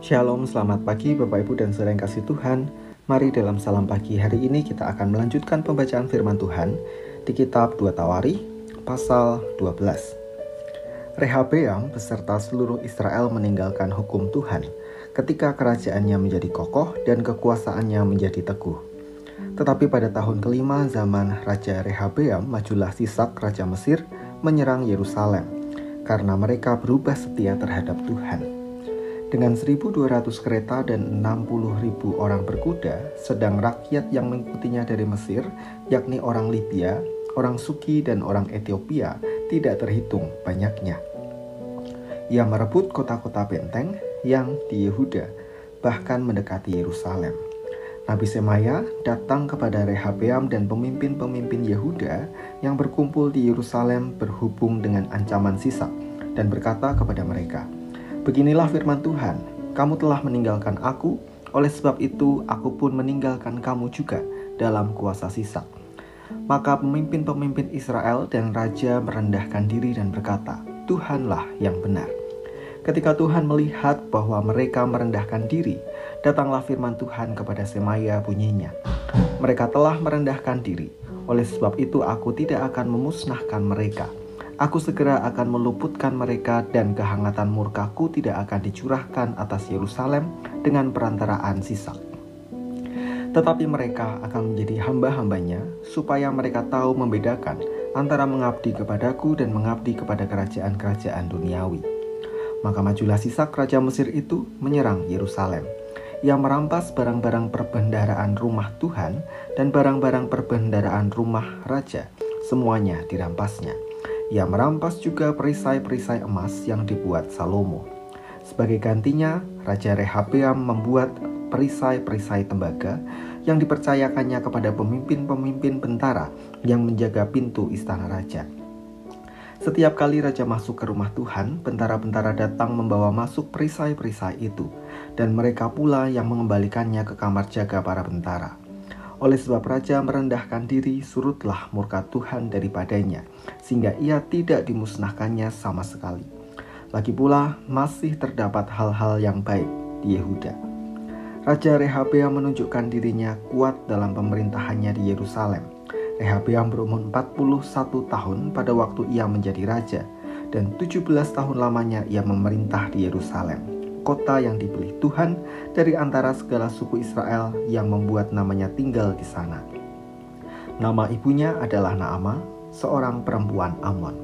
Shalom, selamat pagi Bapak Ibu dan Saudara yang kasih Tuhan. Mari dalam salam pagi hari ini kita akan melanjutkan pembacaan firman Tuhan di kitab 2 Tawari pasal 12. Rehabeam beserta seluruh Israel meninggalkan hukum Tuhan ketika kerajaannya menjadi kokoh dan kekuasaannya menjadi teguh. Tetapi pada tahun kelima zaman Raja Rehabeam, majulah Sisak Raja Mesir menyerang Yerusalem karena mereka berubah setia terhadap Tuhan. Dengan 1.200 kereta dan 60.000 orang berkuda, sedang rakyat yang mengikutinya dari Mesir, yakni orang Libya, orang Suki dan orang Ethiopia, tidak terhitung banyaknya. Ia merebut kota-kota benteng yang di Yehuda, bahkan mendekati Yerusalem. Nabi Semaya datang kepada Rehabeam dan pemimpin-pemimpin Yehuda yang berkumpul di Yerusalem berhubung dengan ancaman Sisak dan berkata kepada mereka, "Beginilah firman Tuhan, kamu telah meninggalkan aku, oleh sebab itu aku pun meninggalkan kamu juga dalam kuasa Sisak." Maka pemimpin-pemimpin Israel dan raja merendahkan diri dan berkata, "Tuhanlah yang benar." Ketika Tuhan melihat bahwa mereka merendahkan diri, datanglah firman Tuhan kepada Semaya bunyinya, "Mereka telah merendahkan diri, oleh sebab itu aku tidak akan memusnahkan mereka. Aku segera akan meluputkan mereka dan kehangatan murkaku tidak akan dicurahkan atas Yerusalem dengan perantaraan Sisak. Tetapi mereka akan menjadi hamba-hambanya supaya mereka tahu membedakan antara mengabdi kepadaku dan mengabdi kepada kerajaan-kerajaan duniawi." Maka majulah Sisak Raja Mesir itu menyerang Yerusalem. Ia merampas barang-barang perbendaharaan rumah Tuhan dan barang-barang perbendaharaan rumah raja, semuanya dirampasnya. Ia merampas juga perisai-perisai emas yang dibuat Salomo. Sebagai gantinya, Raja Rehabeam membuat perisai-perisai tembaga yang dipercayakannya kepada pemimpin-pemimpin bentara yang menjaga pintu istana raja. Setiap kali raja masuk ke rumah Tuhan, bentara-bentara datang membawa masuk perisai-perisai itu, dan mereka pula yang mengembalikannya ke kamar jaga para bentara. Oleh sebab raja merendahkan diri, surutlah murka Tuhan daripadanya, sehingga ia tidak dimusnahkannya sama sekali. Lagi pula masih terdapat hal-hal yang baik di Yehuda. Raja Rehabeam menunjukkan dirinya kuat dalam pemerintahannya di Yerusalem. Rehabeam berumur 41 tahun pada waktu ia menjadi raja, dan 17 tahun lamanya ia memerintah di Yerusalem, kota yang dipilih Tuhan dari antara segala suku Israel yang membuat namanya tinggal di sana. Nama ibunya adalah Naamah, seorang perempuan Amon.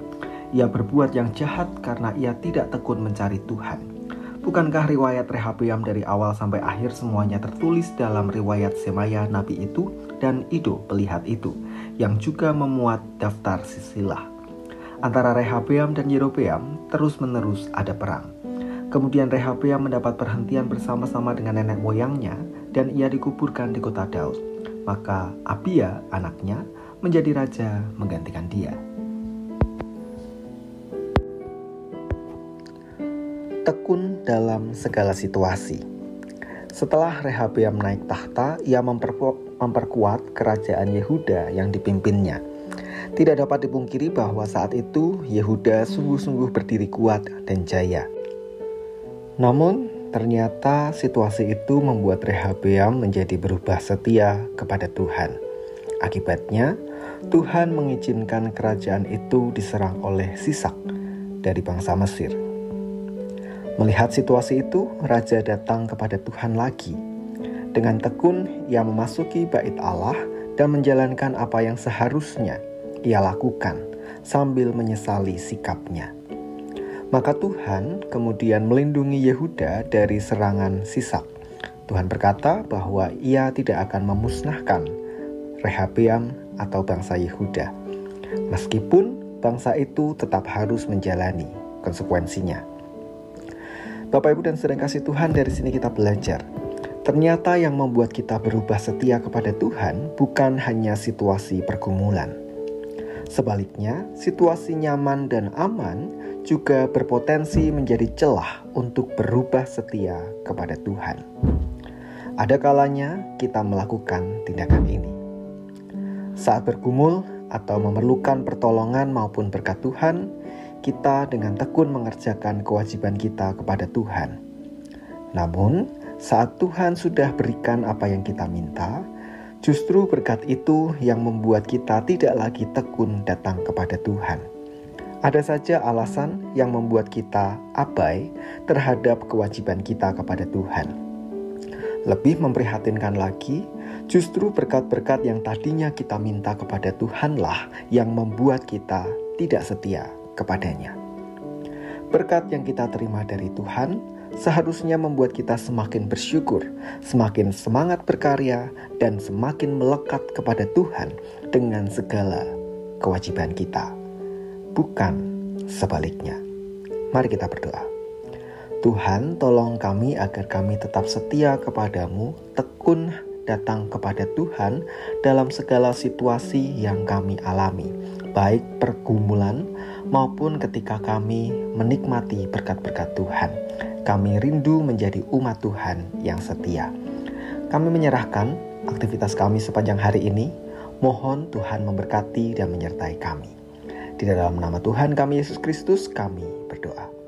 Ia berbuat yang jahat karena ia tidak tekun mencari Tuhan. Bukankah riwayat Rehabeam dari awal sampai akhir semuanya tertulis dalam riwayat Semaya Nabi itu dan Ido pelihat itu, yang juga memuat daftar silsilah. Antara Rehabeam dan Yerobeam terus-menerus ada perang. Kemudian Rehabeam mendapat perhentian bersama-sama dengan nenek moyangnya dan ia dikuburkan di kota Daud. Maka Abia, anaknya, menjadi raja menggantikan dia. Tekun dalam segala situasi. Setelah Rehabeam naik tahta, ia memperkuat kerajaan Yehuda yang dipimpinnya. Tidak dapat dipungkiri bahwa saat itu Yehuda sungguh-sungguh berdiri kuat dan jaya. Namun, ternyata situasi itu membuat Rehabeam menjadi berubah setia kepada Tuhan. Akibatnya, Tuhan mengizinkan kerajaan itu diserang oleh Sisak dari bangsa Mesir. Melihat situasi itu, raja datang kepada Tuhan lagi. Dengan tekun, ia memasuki bait Allah dan menjalankan apa yang seharusnya ia lakukan sambil menyesali sikapnya. Maka Tuhan kemudian melindungi Yehuda dari serangan Sisak. Tuhan berkata bahwa ia tidak akan memusnahkan Rehabeam atau bangsa Yehuda, meskipun bangsa itu tetap harus menjalani konsekuensinya. Bapak Ibu dan Saudara yang kasih Tuhan, dari sini kita belajar. Ternyata yang membuat kita berubah setia kepada Tuhan bukan hanya situasi pergumulan. Sebaliknya, situasi nyaman dan aman juga berpotensi menjadi celah untuk berubah setia kepada Tuhan. Ada kalanya kita melakukan tindakan ini. Saat bergumul atau memerlukan pertolongan maupun berkat Tuhan, kita dengan tekun mengerjakan kewajiban kita kepada Tuhan. Namun, saat Tuhan sudah berikan apa yang kita minta, justru berkat itu yang membuat kita tidak lagi tekun datang kepada Tuhan. Ada saja alasan yang membuat kita abai terhadap kewajiban kita kepada Tuhan. Lebih memprihatinkan lagi, justru berkat-berkat yang tadinya kita minta kepada Tuhanlah yang membuat kita tidak setia kepadanya. Berkat yang kita terima dari Tuhan seharusnya membuat kita semakin bersyukur, semakin semangat berkarya, dan semakin melekat kepada Tuhan dengan segala kewajiban kita. Bukan sebaliknya. Mari kita berdoa. Tuhan, tolong kami agar kami tetap setia kepadamu, tekun datang kepada Tuhan dalam segala situasi yang kami alami, baik pergumulan maupun ketika kami menikmati berkat-berkat Tuhan. Kami rindu menjadi umat Tuhan yang setia. Kami menyerahkan aktivitas kami sepanjang hari ini. Mohon Tuhan memberkati dan menyertai kami. Di dalam nama Tuhan kami Yesus Kristus kami berdoa.